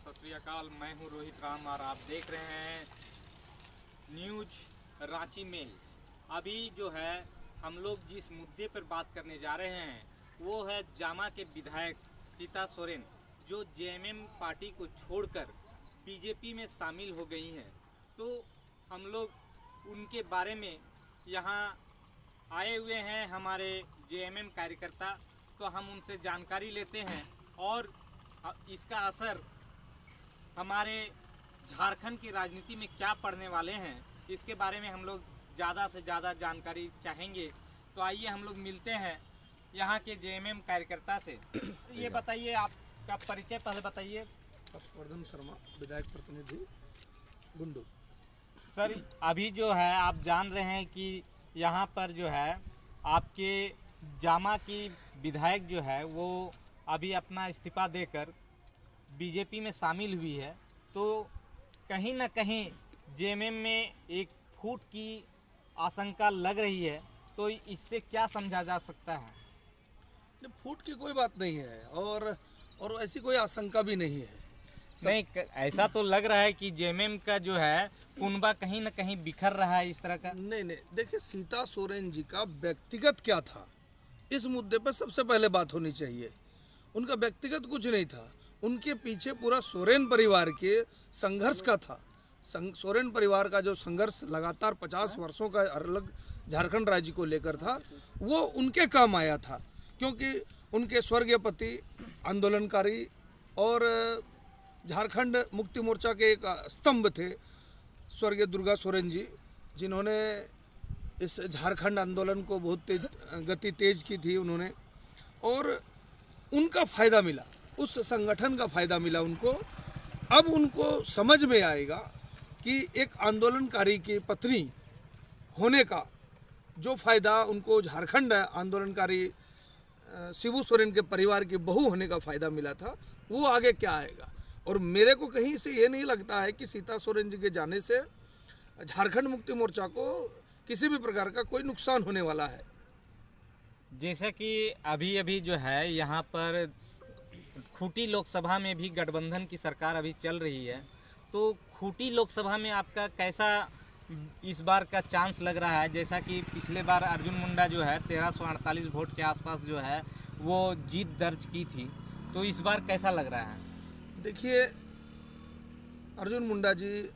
सत श्री अकाल। मैं हूं रोहित राम और आप देख रहे हैं न्यूज रांची मेल। अभी जो है हम लोग जिस मुद्दे पर बात करने जा रहे हैं वो है जामा के विधायक सीता सोरेन, जो जेएमएम पार्टी को छोड़कर बीजेपी में शामिल हो गई हैं। तो हम लोग उनके बारे में यहाँ आए हुए हैं, हमारे जेएमएम कार्यकर्ता, तो हम उनसे जानकारी लेते हैं और इसका असर हमारे झारखंड की राजनीति में क्या पड़ने वाले हैं, इसके बारे में हम लोग ज़्यादा से ज़्यादा जानकारी चाहेंगे। तो आइए हम लोग मिलते हैं यहाँ के जेएमएम कार्यकर्ता से। ये बताइए, आपका परिचय पहले बताइए। हर्षवर्धन शर्मा, विधायक प्रतिनिधि गुंडू। सर, अभी जो है आप जान रहे हैं कि यहाँ पर जो है आपके जामा की विधायक जो है वो अभी अपना इस्तीफा देकर बीजेपी में शामिल हुई है। तो कहीं ना कहीं जेएमएम में एक फूट की आशंका लग रही है, तो इससे क्या समझा जा सकता है? फूट की कोई बात नहीं है और ऐसी कोई आशंका भी नहीं है। नहीं, ऐसा तो लग रहा है कि जेएमएम का जो है कुनबा कहीं ना कहीं बिखर रहा है इस तरह का। नहीं, देखिए, सीता सोरेन जी का व्यक्तिगत क्या था, इस मुद्दे पर सबसे पहले बात होनी चाहिए। उनका व्यक्तिगत कुछ नहीं था, उनके पीछे पूरा सोरेन परिवार के संघर्ष का था। सोरेन परिवार का जो संघर्ष लगातार 50 वर्षों का अलग झारखंड राज्य को लेकर था, वो उनके काम आया था, क्योंकि उनके स्वर्गीय पति आंदोलनकारी और झारखंड मुक्ति मोर्चा के एक स्तंभ थे, स्वर्गीय दुर्गा सोरेन जी, जिन्होंने इस झारखंड आंदोलन को बहुत गति तेज की थी उन्होंने, और उनका फ़ायदा मिला, उस संगठन का फ़ायदा मिला उनको। अब उनको समझ में आएगा कि एक आंदोलनकारी की पत्नी होने का जो फ़ायदा उनको झारखंड आंदोलनकारी शिबू सोरेन के परिवार की बहू होने का फ़ायदा मिला था, वो आगे क्या आएगा। और मेरे को कहीं से ये नहीं लगता है कि सीता सोरेन जी के जाने से झारखंड मुक्ति मोर्चा को किसी भी प्रकार का कोई नुकसान होने वाला है। जैसे कि अभी अभी जो है यहाँ पर खूंटी लोकसभा में भी गठबंधन की सरकार अभी चल रही है, तो खूंटी लोकसभा में आपका कैसा इस बार का चांस लग रहा है? जैसा कि पिछले बार अर्जुन मुंडा जो है 1348 वोट के आसपास जो है वो जीत दर्ज की थी, तो इस बार कैसा लग रहा है? देखिए, अर्जुन मुंडा जी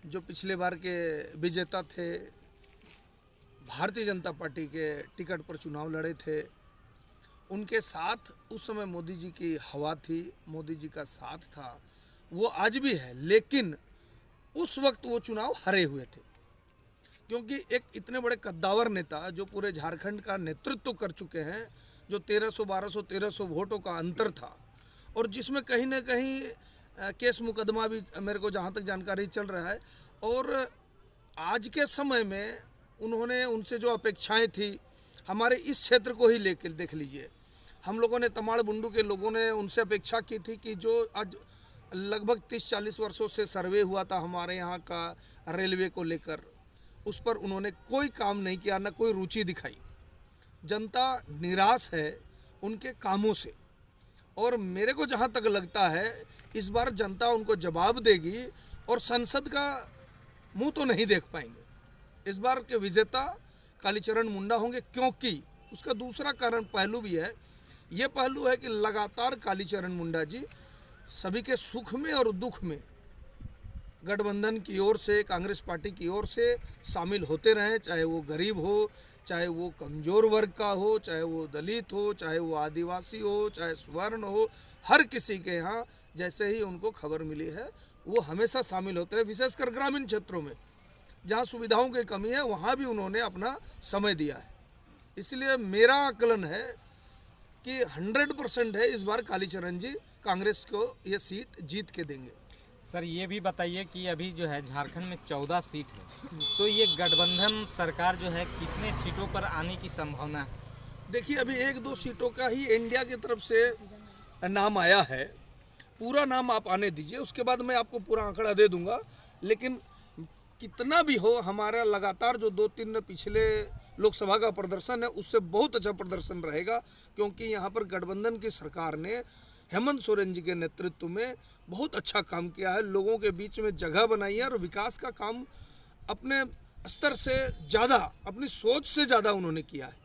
जो पिछले बार के विजेता थे, भारतीय जनता पार्टी के टिकट पर चुनाव लड़े थे, उनके साथ उस समय मोदी जी की हवा थी, मोदी जी का साथ था, वो आज भी है। लेकिन उस वक्त वो चुनाव हारे हुए थे, क्योंकि एक इतने बड़े कद्दावर नेता जो पूरे झारखंड का नेतृत्व कर चुके हैं, जो 1300 वोटों का अंतर था, और जिसमें कहीं ना कहीं केस मुकदमा भी मेरे को जहाँ तक जानकारी चल रहा है। और आज के समय में उन्होंने उनसे जो अपेक्षाएं थी, हमारे इस क्षेत्र को ही लेकर देख लीजिए, हम लोगों ने तमाड़ बुंडू के लोगों ने उनसे अपेक्षा की थी कि जो आज लगभग 30-40 वर्षों से सर्वे हुआ था हमारे यहाँ का रेलवे को लेकर, उस पर उन्होंने कोई काम नहीं किया, ना कोई रुचि दिखाई। जनता निराश है उनके कामों से, और मेरे को जहाँ तक लगता है इस बार जनता उनको जवाब देगी और संसद का मुंह तो नहीं देख पाएंगे। इस बार के विजेता कालीचरण मुंडा होंगे, क्योंकि उसका दूसरा कारण पहलू भी है। ये पहलू है कि लगातार कालीचरण मुंडा जी सभी के सुख में और दुख में गठबंधन की ओर से, कांग्रेस पार्टी की ओर से शामिल होते रहे, चाहे वो गरीब हो, चाहे वो कमज़ोर वर्ग का हो, चाहे वो दलित हो, चाहे वो आदिवासी हो, चाहे स्वर्ण हो, हर किसी के यहाँ जैसे ही उनको खबर मिली है वो हमेशा शामिल होते रहे। विशेषकर ग्रामीण क्षेत्रों में जहाँ सुविधाओं की कमी है, वहाँ भी उन्होंने अपना समय दिया है। इसलिए मेरा आकलन है कि 100% है इस बार कालीचरण जी कांग्रेस को ये सीट जीत के देंगे। सर, ये भी बताइए कि अभी जो है झारखंड में 14 सीट है, तो ये गठबंधन सरकार जो है कितने सीटों पर आने की संभावना है? देखिए, अभी 1-2 सीटों का ही इंडिया की तरफ से नाम आया है, पूरा नाम आप आने दीजिए, उसके बाद मैं आपको पूरा आंकड़ा दे दूंगा। लेकिन कितना भी हो, हमारा लगातार जो 2-3 पिछले लोकसभा का प्रदर्शन है उससे बहुत अच्छा प्रदर्शन रहेगा, क्योंकि यहाँ पर गठबंधन की सरकार ने हेमंत सोरेन जी के नेतृत्व में बहुत अच्छा काम किया है, लोगों के बीच में जगह बनाई है और विकास का काम अपने स्तर से ज़्यादा, अपनी सोच से ज़्यादा उन्होंने किया है।